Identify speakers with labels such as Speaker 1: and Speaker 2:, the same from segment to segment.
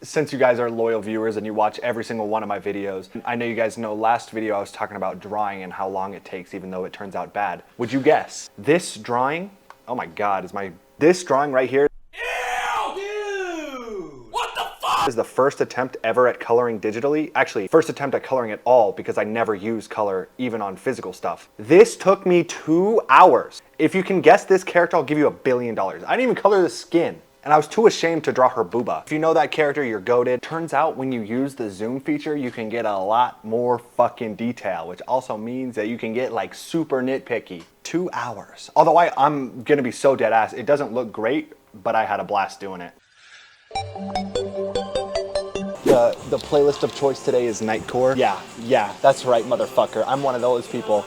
Speaker 1: Since you guys are loyal viewers and you watch every single one of my videos, I know you guys know last video I was talking about drawing and how long it takes even though it turns out bad. Would you guess? This drawing, oh my God, this drawing right here is the first attempt ever at coloring digitally. Actually, first attempt at coloring at all because I never use color even on physical stuff. This took me 2 hours. If you can guess this character, I'll give you $1 billion. I didn't even color the skin. And I was too ashamed to draw her booba. If you know that character, you're goated. Turns out when you use the zoom feature, you can get a lot more fucking detail, which also means that you can get like super nitpicky. 2 hours. Although I'm gonna be so dead ass, it doesn't look great, but I had a blast doing it. The playlist of choice today is Nightcore. Yeah, that's right, motherfucker. I'm one of those people.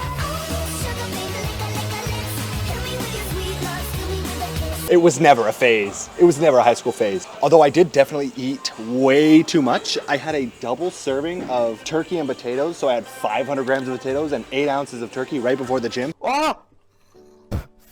Speaker 1: It was never a phase. It was never a high school phase. Although I did definitely eat way too much. I had a double serving of turkey and potatoes. So I had 500 grams of potatoes and 8 ounces of turkey right before the gym. Oh!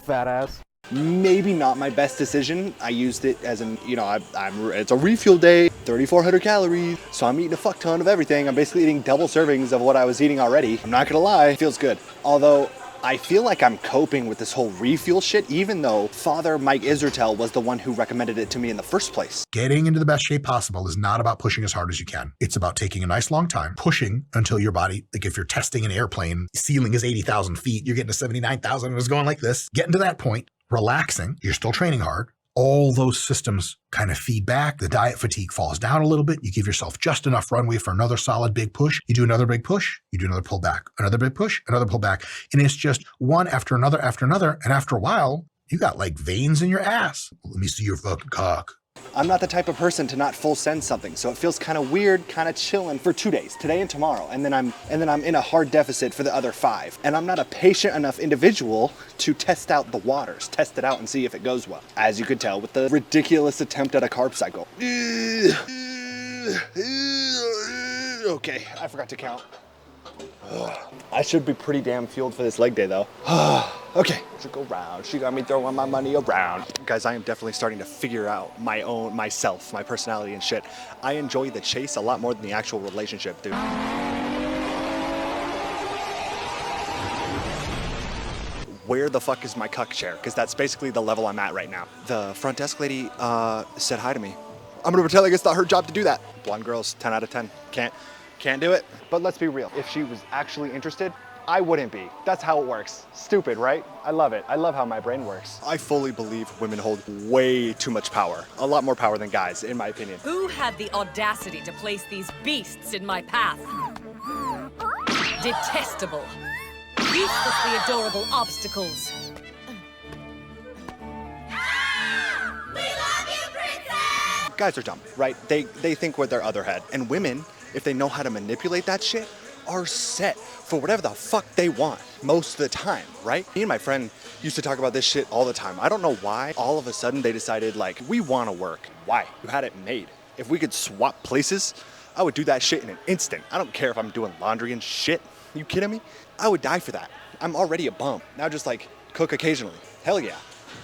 Speaker 1: Fat ass. Maybe not my best decision. I used it as an, it's a refuel day, 3,400 calories. So I'm eating a fuck ton of everything. I'm basically eating double servings of what I was eating already. I'm not gonna lie, it feels good. Although, I feel like I'm coping with this whole refuel shit, even though Father Mike Israetel was the one who recommended it to me in the first place.
Speaker 2: Getting into the best shape possible is not about pushing as hard as you can. It's about taking a nice long time, pushing until your body, like if you're testing an airplane, ceiling is 80,000 feet, you're getting to 79,000 and it's going like this. Getting to that point, relaxing, you're still training hard. All those systems kind of feed back. The diet fatigue falls down a little bit. You give yourself just enough runway for another solid big push. You do another big push. You do another pull back, another big push, another pull back. And it's just one after another after another. And after a while, you got like veins in your ass. Let me see your fucking cock.
Speaker 1: I'm not the type of person to not full send something, so it feels kind of weird, kind of chilling for 2 days, today and tomorrow, and then I'm in a hard deficit for the other 5. And I'm not a patient enough individual to test out the waters, test it out and see if it goes well. As you could tell with the ridiculous attempt at a carb cycle. Okay, I forgot to count. I should be pretty damn fueled for this leg day though. Okay, should go round. She got me throwing my money around. Guys, I am definitely starting to figure out myself, my personality and shit. I enjoy the chase a lot more than the actual relationship, dude. Where the fuck is my cuck chair? Because that's basically the level I'm at right now. The front desk lady said hi to me. I'm gonna pretend like it's not her job to do that. Blonde girls, 10 out of 10. Can't do it. But let's be real. If she was actually interested, I wouldn't be. That's how it works. Stupid, right? I love it. I love how my brain works. I fully believe women hold way too much power. A lot more power than guys, in my opinion.
Speaker 3: Who had the audacity to place these beasts in my path? Detestable. Uselessly adorable obstacles.
Speaker 1: Guys are dumb, right? They think with their other head. And women, if they know how to manipulate that shit, are set for whatever the fuck they want most of the time, right? Me and my friend used to talk about this shit all the time. I don't know why all of a sudden they decided like, we want to work. Why? You had it made. If we could swap places, I would do that shit in an instant. I don't care if I'm doing laundry and shit. You kidding me? I would die for that. I'm already a bum. Now just like cook occasionally. Hell yeah.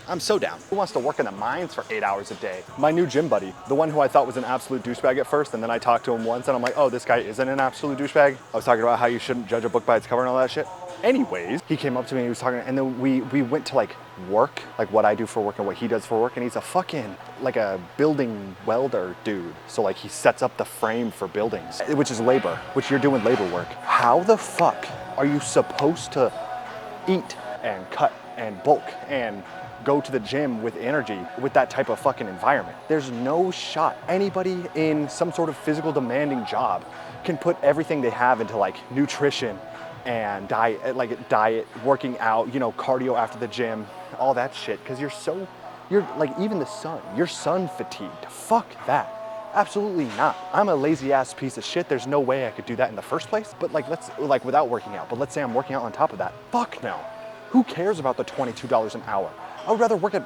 Speaker 1: I'm so down. Who wants to work in the mines for 8 hours a day? My new gym buddy, the one who I thought was an absolute douchebag at first, and then I talked to him once and I'm like, oh, this guy isn't an absolute douchebag. I was talking about how you shouldn't judge a book by its cover and all that shit. Anyways, he came up to me and he was talking, and then we went to like work, like what I do for work and what he does for work, and he's a fucking, like a building welder dude. So like he sets up the frame for buildings, which is labor, which you're doing labor work. How the fuck are you supposed to eat and cut and bulk and go to the gym with energy with that type of fucking environment? There's no shot anybody in some sort of physical demanding job can put everything they have into like nutrition and diet, working out, cardio after the gym, all that shit, because you're like, even the sun, you're sun fatigued. Fuck that. Absolutely not. I'm a lazy ass piece of shit. There's no way I could do that in the first place. But like without working out, but let's say I'm working out on top of that. Fuck no. Who cares about the $22 an hour? I would rather work as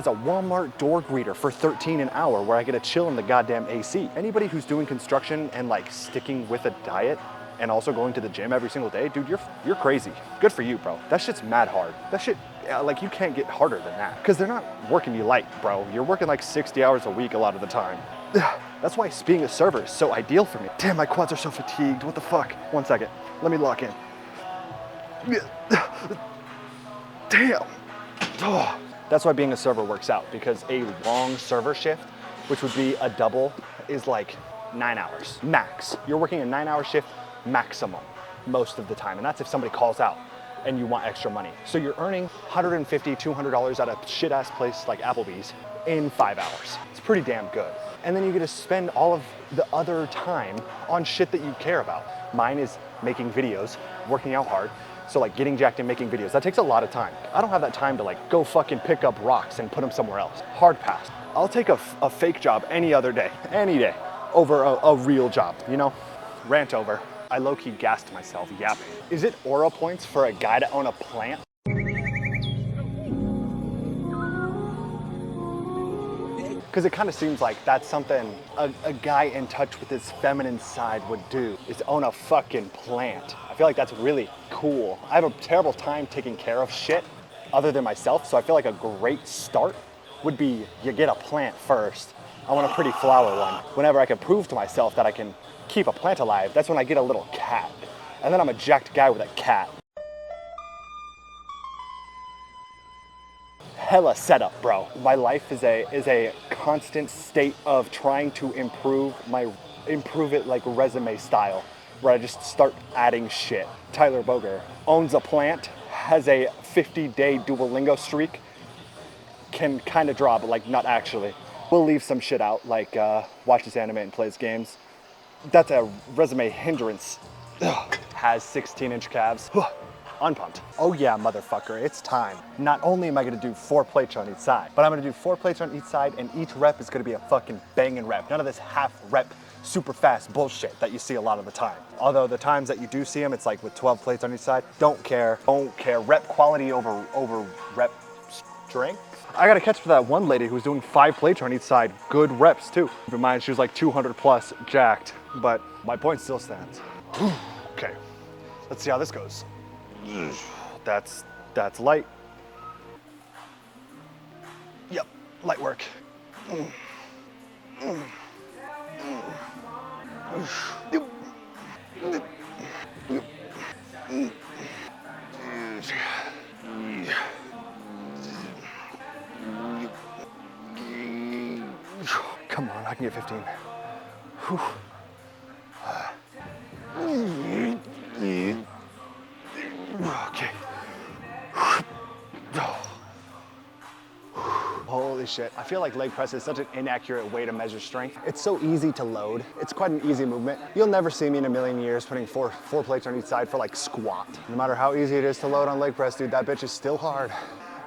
Speaker 1: a Walmart door greeter for $13 an hour where I get to chill in the goddamn AC. Anybody who's doing construction and like sticking with a diet and also going to the gym every single day, dude, you're crazy. Good for you, bro. That shit's mad hard. That shit, like, you can't get harder than that. Because they're not working you light, bro. You're working like 60 hours a week a lot of the time. That's why being a server is so ideal for me. Damn, my quads are so fatigued. What the fuck? 1 second. Let me lock in. Damn. Oh. That's why being a server works out, because a long server shift, which would be a double, is like 9 hours max. You're working a 9-hour shift maximum most of the time, and that's if somebody calls out and you want extra money. So you're earning $150, $200 at a shit ass place like Applebee's in 5 hours. It's pretty damn good. And then you get to spend all of the other time on shit that you care about. Mine is making videos, working out hard. So like getting jacked and making videos, that takes a lot of time. I don't have that time to like go fucking pick up rocks and put them somewhere else. Hard pass. I'll take a fake job any other day, any day, over a real job, you know? Rant over. I low-key gassed myself yapping. Is it aura points for a guy to own a plant? Because it kind of seems like that's something a guy in touch with his feminine side would do, is own a fucking plant. I feel like that's really cool. I have a terrible time taking care of shit other than myself, so I feel like a great start would be you get a plant first. I want a pretty flower one. Whenever I can prove to myself that I can keep a plant alive, that's when I get a little cat. And then I'm a jacked guy with a cat. Hella setup, bro. My life is a constant state of trying to improve it like resume style, where I just start adding shit. Tyler Boger owns a plant, has a 50-day Duolingo streak, can kind of draw, but like not actually. We'll leave some shit out, like watches anime and plays games. That's a resume hindrance. Ugh. Has 16-inch calves. Unpumped. Oh yeah, motherfucker, it's time. Not only am I gonna do 4 plates on each side, but I'm gonna do 4 plates on each side, and each rep is gonna be a fucking banging rep. None of this half rep, super fast bullshit that you see a lot of the time. Although the times that you do see them, it's like with 12 plates on each side. Don't care. Rep quality over rep strength. I got to catch for that one lady who was doing 5 plates on each side. Good reps too. Keep in mind, she was like 200 plus jacked, but my point still stands. Okay, let's see how this goes. That's light. Yep, light work. Come on, I can get 15. Whew. Okay. Holy shit. I feel like leg press is such an inaccurate way to measure strength. It's so easy to load. It's quite an easy movement. You'll never see me in a million years putting four plates on each side for like squat. No matter how easy it is to load on leg press, dude, that bitch is still hard.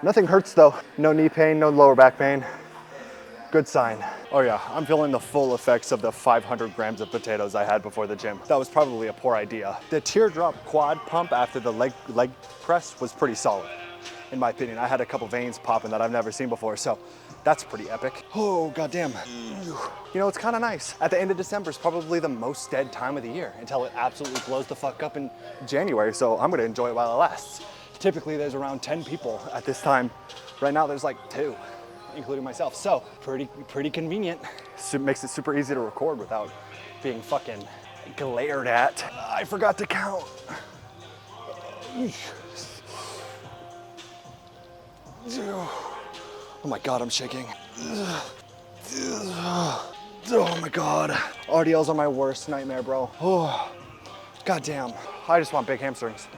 Speaker 1: Nothing hurts though. No knee pain, no lower back pain. Good sign. Oh yeah, I'm feeling the full effects of the 500 grams of potatoes I had before the gym. That was probably a poor idea. The teardrop quad pump after the leg press was pretty solid, in my opinion. I had a couple veins popping that I've never seen before, so that's pretty epic. Oh, goddamn. You know, it's kind of nice. At the end of December is probably the most dead time of the year until it absolutely blows the fuck up in January, so I'm gonna enjoy it while it lasts. Typically there's around 10 people at this time. Right now there's like 2. Including myself, so pretty convenient. So it makes it super easy to record without being fucking glared at. I forgot to count. Oh my God, I'm shaking. Oh my God. RDLs are my worst nightmare, bro. Oh, goddamn. I just want big hamstrings.